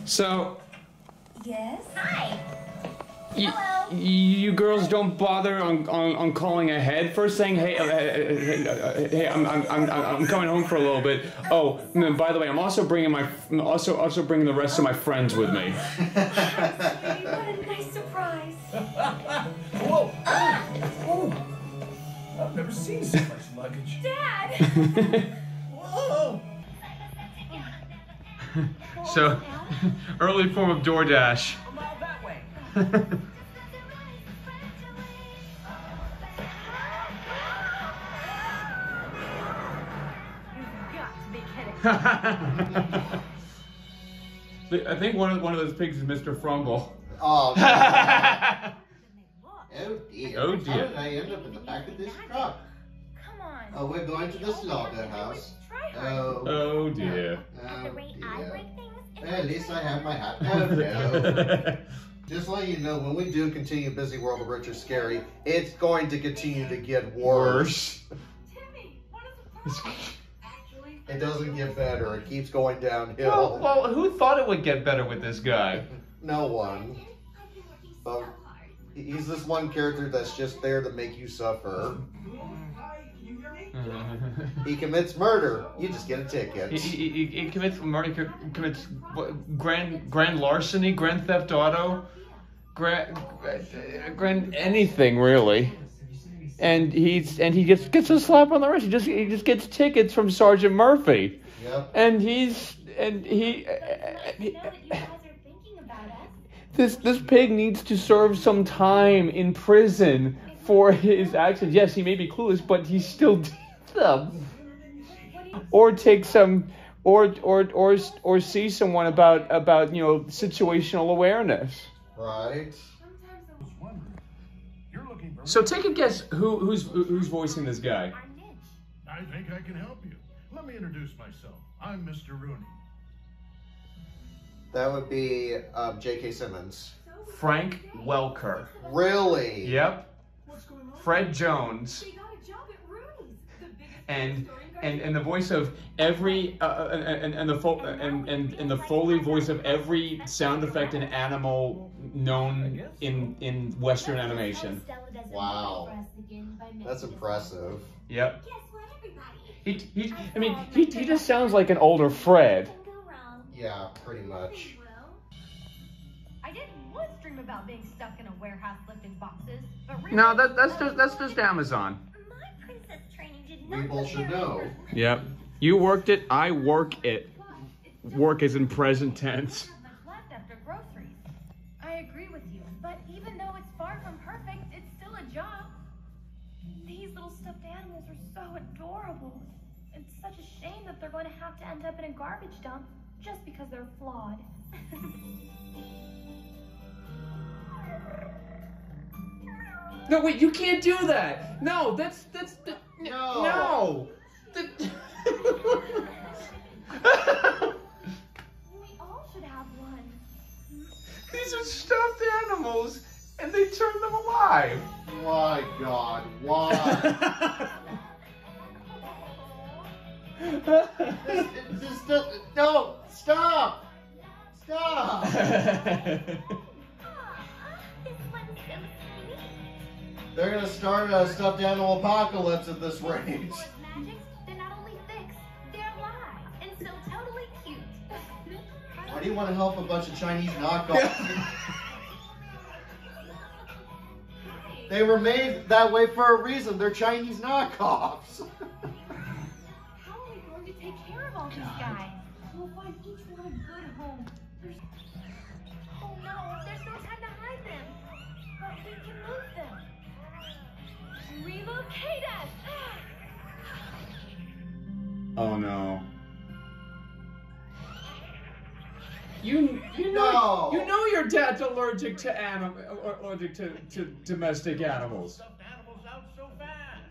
So. Yes. Hi. Hello. You girls don't bother on calling ahead, first saying, hey, hey, I'm coming home for a little bit. Oh, and by the way, I'm also bringing bringing the rest of my friends with me. What a nice surprise. Whoa! Oh! I've never seen so much luggage. Dad. Whoa! So, early form of DoorDash. I'm out that way. I think one of those pigs is Mr. Frumble. Oh, no. Oh dear. Oh dear. How did I end up in the back of this truck? Come on. Oh, we're going to the slaughterhouse. Oh dear. Oh The way I dear. break things. Well, at least I have my hat. Oh no. Just let you know, when we do continue Busy World of Rich or Scary, it's going to continue to get worse. Timmy, what is the problem? It doesn't get better. It keeps going downhill. Well, who thought it would get better with this guy? No one. But he's this one character that's just there to make you suffer. He commits murder. You just get a ticket. He commits murder. Commits grand larceny, grand theft auto, grand anything really. And he gets a slap on the wrist. He just gets tickets from Sergeant Murphy. Yep. And this pig needs to serve some time in prison for his actions. Yes, he may be clueless, but he still did them. Or take some, or see someone about situational awareness. Right. So take a guess who's voicing this guy. I think I can help you. Let me introduce myself. I'm Mr. Rooney. That would be J.K. Simmons. Frank Welker. Really? Yep. Fred Jones. And the voice of every and the Foley voice of every sound effect and animal known in Western animation. Wow, that's impressive. Yep. He just sounds like an older Fred. Yeah, pretty much. I did once dream about being stuck in a warehouse lifting boxes, but really, No, that's just Amazon. my princess training did not People should prepare me know. for- Yep. You worked it. I work it. Work is in present tense. Not much left after groceries. I agree with you, but even though it's far from perfect, it's still a job. These little stuffed animals are so adorable. It's such a shame that they're going to have to end up in a garbage dump just because they're flawed. No, wait, you can't do that. No, that's No. We all should have one. These are stuffed animals, and they turn them alive. My God, why? this doesn't. No, stop! Stop! This one's so sweet. They're gonna start a stuffed animal apocalypse at this rate. Magics, they're not only fixed, they're alive and so totally cute. Why do you want to help a bunch of Chinese knockoffs? They were made that way for a reason. They're Chinese knockoffs. How are we going to take care of all these guys? We'll find each one a good home. Oh no, there's no time to hide them. But we can move them. Relocate us! Oh no. No. You know your dad's allergic to domestic animals. Stuffed animals out so fast.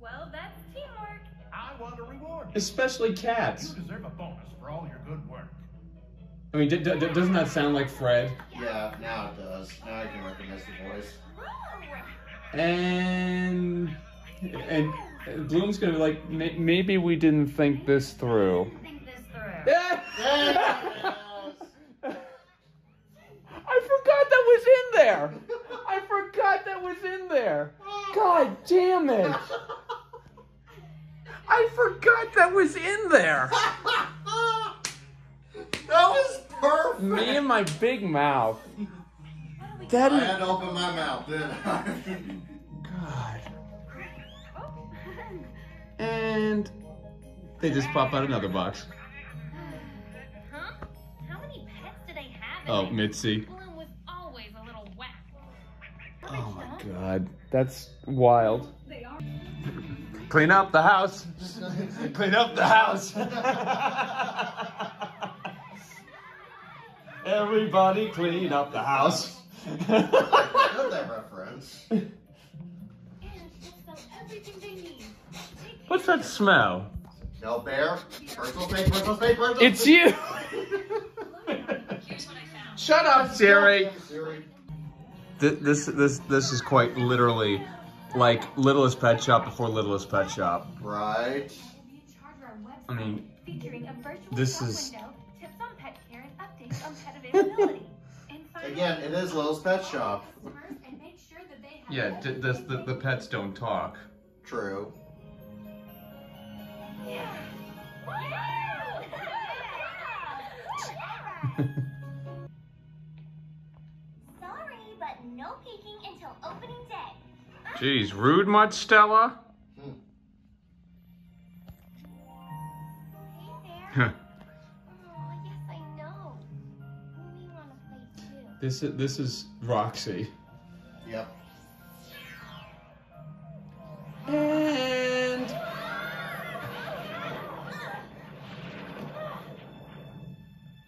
Well, that's teamwork. I want a reward. Especially cats. You deserve a bonus for all your good work. I mean, doesn't that sound like Fred? Yeah, now it does. Now I can recognize the voice. And Bloom's gonna be like, maybe we didn't think this through. Think this through. Yes. there. I forgot that was in there. God damn it. I forgot that was in there. That was perfect. Me and my big mouth. I had to open my mouth, didn't I? God. And they just pop out another box. Huh? How many pets do they have? Oh, Mitzi. Bloom was always a little whack. Oh my God, that's wild. Clean up the house. Clean up the house. Everybody clean up the house. I know that reference. And it's everything they need. What's that smell? No bear. Personal space, personal space, personal space. It's you. Shut up, Siri. Siri. This is quite literally like Littlest Pet Shop before Littlest Pet Shop. Right. I mean, Featuring a virtual this shop is- window, tips on pet care and updates on pet availability. And finally, Again, it is Littlest Pet Shop. customers and make sure that they have yeah, the pets don't talk. True. Sorry, but no peeking until opening day. Jeez, rude much, Stella? Hey Huh. there. Oh, yes, I know. We want to play too. This is Roxy. Yep. And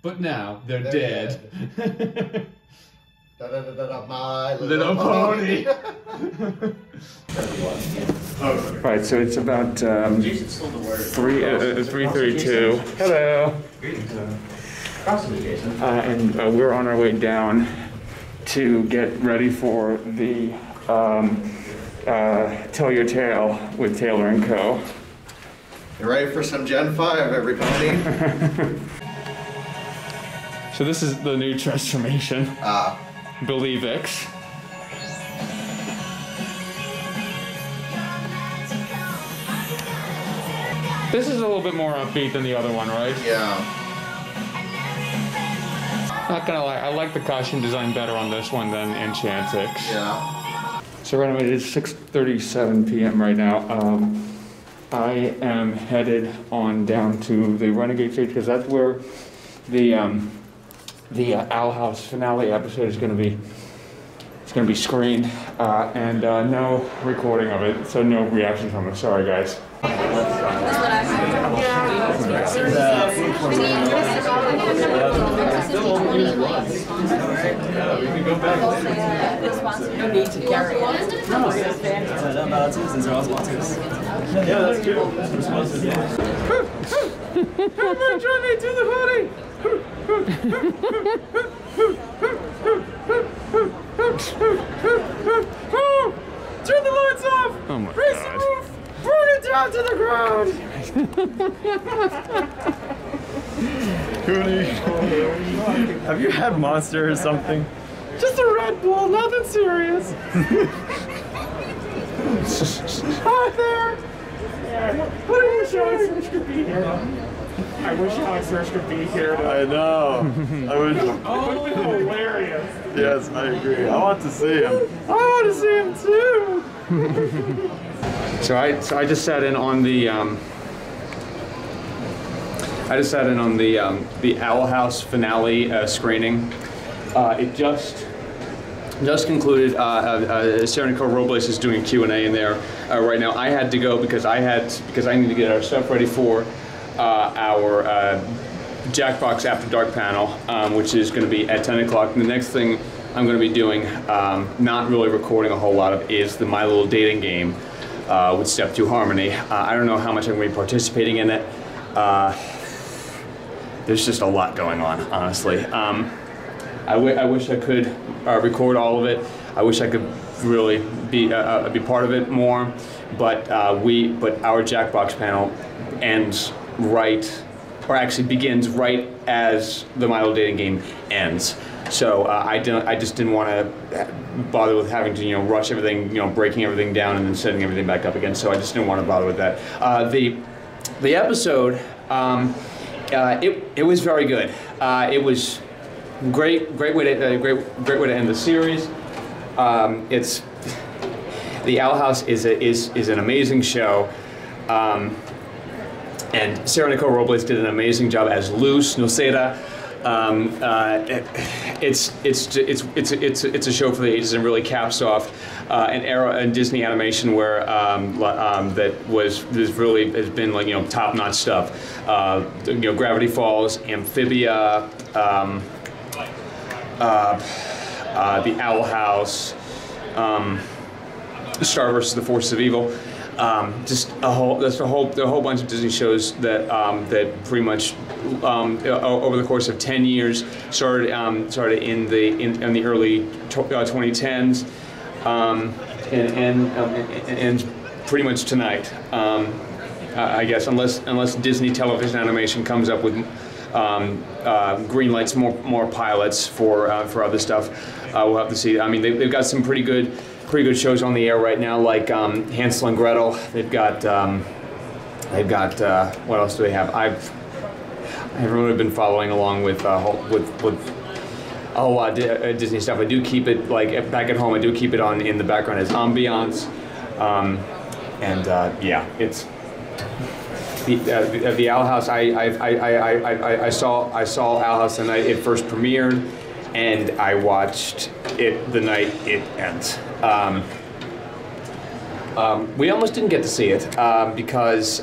but now they're dead. Da, da, da, da, da, my Little pony. Right, so it's about 3:32. Hello. And we're on our way down to get ready for the Tell Your Tale with Taylor and Co. You ready for some Gen 5, everybody? So this is the new transformation. Believe X. This is a little bit more upbeat than the other one, right? Yeah. Not gonna lie, I like the costume design better on this one than Enchantix. Yeah. So right now it is 6:37 p.m. right now. I am headed on down to the Renegade stage because that's where the Owl House finale episode is going to be. It's going to be screened and no recording of it, so no reaction from it. Sorry, guys. No need to carry it. No, since they're all sponsors. Yeah, that's good. Come on, Johnny, to the hoodie! Turn the lights off! Oh my Raise God. The roof! Burn it down to the ground! Cooney, have you had Monster or something? Just a Red Bull, nothing serious. Hi there! What are you showing? Search could be here. I wish Alex Search could be here. I know. I wish. Oh, hilarious. Yes, I agree. I want to see him. I want to see him too. So I just sat in on the the Owl House finale screening. It just concluded. Sarah Nicole Robles is doing Q&A in there right now. I had to go because I need to get our stuff ready for our Jackbox After Dark panel, which is going to be at 10 o'clock. And the next thing I'm going to be doing, not really recording a whole lot of, is the My Little Dating Game with Step 2 Harmony. I don't know how much I'm going to be participating in it. There's just a lot going on, honestly. I wish I could record all of it. I wish I could really be part of it more. But our Jackbox panel ends right, or actually begins right as the My Little Dating Game ends. So I just didn't want to bother with having to rush everything, breaking everything down and then setting everything back up again. So I just didn't want to bother with that. The episode, it was very good. It was great way to end the series. It's the Owl House is an amazing show. And Sarah Nicole Robles did an amazing job as Luz Noceda. It's a show for the ages and really caps off an era in Disney animation where that really has been like top-notch stuff. Gravity Falls, Amphibia, the Owl House, Star vs. the Forces of Evil. Just a whole bunch of Disney shows that pretty much over the course of 10 years started in the early 2010s and pretty much tonight. I guess unless Disney television animation comes up with green lights more pilots for other stuff, we'll have to see. I mean they've got some pretty good shows on the air right now, like Hansel and Gretel. They've got what else do they have? I haven't really been following along with a whole lot of Disney stuff. I do keep it like back at home. I do keep it on in the background as ambiance, yeah, it's the Owl House. I saw Owl House the night it first premiered, and I watched it the night it ends. We almost didn't get to see it because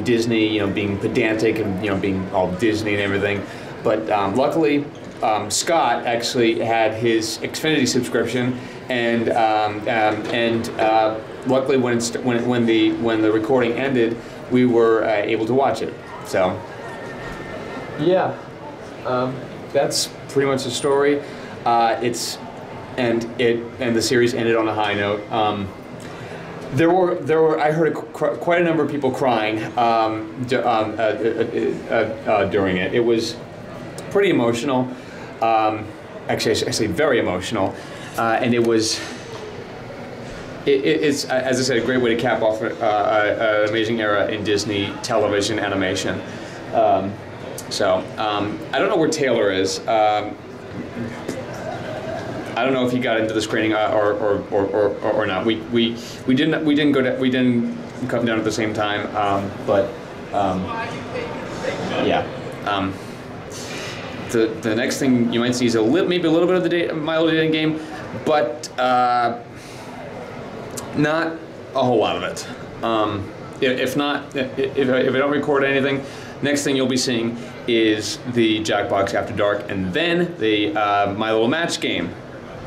Disney, being pedantic and being all Disney and everything. But luckily, Scott actually had his Xfinity subscription, and luckily when the recording ended, we were able to watch it. So yeah, that's pretty much the story. And the series ended on a high note. There were I heard quite a number of people crying during it. It was pretty emotional. Actually, I say very emotional, and it's as I said, a great way to cap off an amazing era in Disney television animation. So I don't know where Taylor is. I don't know if he got into the screening or not. We didn't come down at the same time. Yeah. The next thing you might see is maybe a little bit of the Milo dating game, but not a whole lot of it. If I don't record anything, next thing you'll be seeing is the Jackbox After Dark, and then the My Little Match game.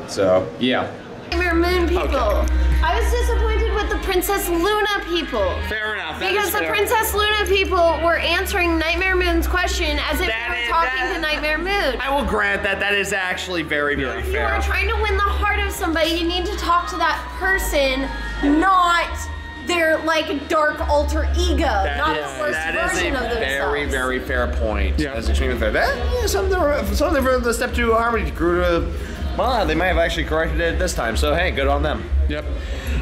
So yeah. Nightmare Moon people. Okay. I was disappointed with the Princess Luna people. Fair enough. Because the Princess Luna people were answering Nightmare Moon's question as if they were talking to Nightmare Moon. I will grant that is actually very, very If you fair. are trying to win the heart of somebody, you need to talk to that person, not their like dark alter ego, not the worst version of themselves. Very, very fair point. Yeah. That's extremely fair. Some of the Step 2 Harmony grew to. Well, they might have actually corrected it this time, so hey, good on them. Yep.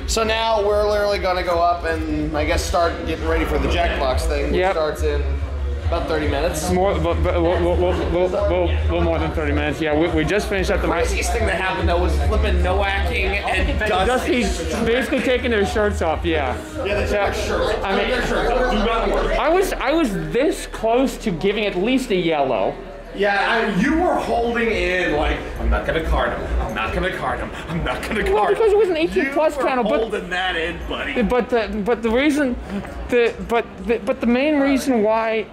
So now we're literally gonna go up and I guess start getting ready for the Jackbox thing, which starts in about 30 minutes. A little more than 30 minutes. Yeah, we just finished up the craziest thing that happened though was flipping Noacking and Dusty's basically taking their shirts off. Yeah. Yeah, they took their shirts. I mean, I was this close to giving at least a yellow. Yeah, you were holding in like, I'm not gonna card him. I'm not gonna card him. I'm not gonna card him. Well, because it was an 18+ channel, but holding that in, buddy. But the reason, the main reason why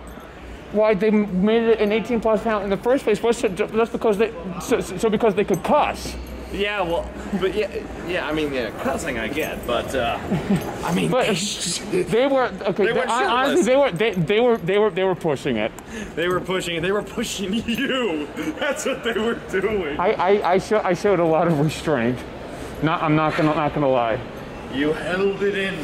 they made it an 18+ channel in the first place was just because because they could cuss. Yeah, well, but yeah. I mean, cussing I get, but I mean, but they were okay. Honestly, they were pushing it. They were pushing it. They were pushing you. That's what they were doing. I showed a lot of restraint. I'm not gonna lie. You held it in.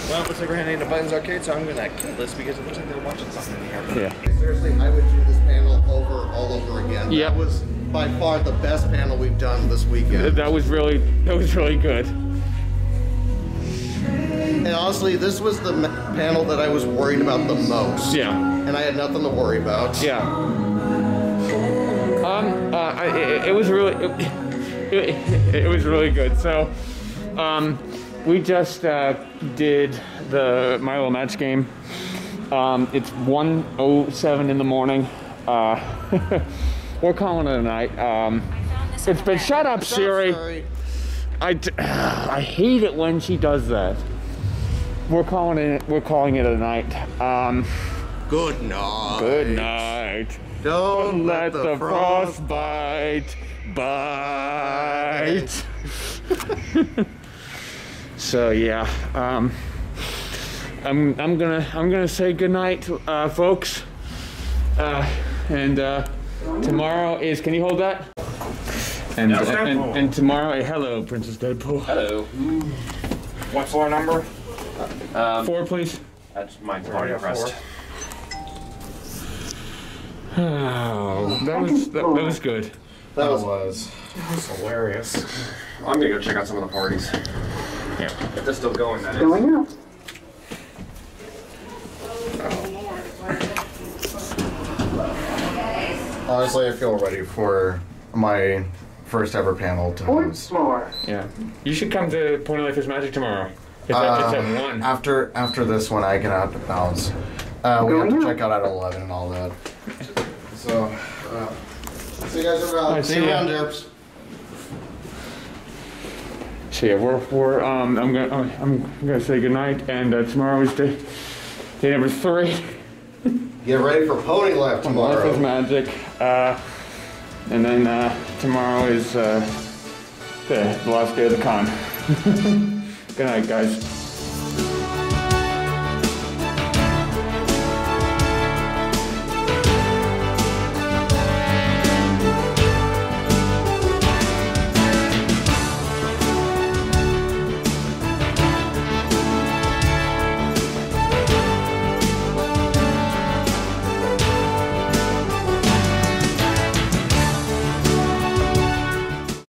Well, it looks like we're heading to Buttons Arcade, so I'm gonna kill this because it looks like they're watching something in here. Yeah. Seriously, I would do this panel all over again. Yep. That was by far the best panel we've done this weekend. That was really good. And honestly, this was the panel that I was worried about the most. Yeah. And I had nothing to worry about. Yeah. It was really, it was really good. So, we just did the My Little Match game. It's 1:07 in the morning. We're calling it a night. It's been shut up, Siri. I hate it when she does that. We're calling it a night. Good night. Good night. Don't let the frost bite. So yeah, I'm gonna say good night, folks. And tomorrow is. Can you hold that? And tomorrow, hello, Princess Deadpool. Hello. What floor number? 4, please. That's my party rest. Oh, that was good. That was hilarious. I'm gonna go check out some of the parties. Yeah. If they're still going, that is. Going up. Honestly, I feel ready for my first ever panel to host. Yeah. You should come to Point of Life Magic tomorrow. It's at 1. After this one, I can have to bounce. We have to check out at 11 and all that. So, see you guys around. See you around, Derps. So yeah, I'm gonna say goodnight, and tomorrow is day number 3. Get ready for Pony Life tomorrow. Life is Magic, and then tomorrow is the last day of the con. Good night, guys.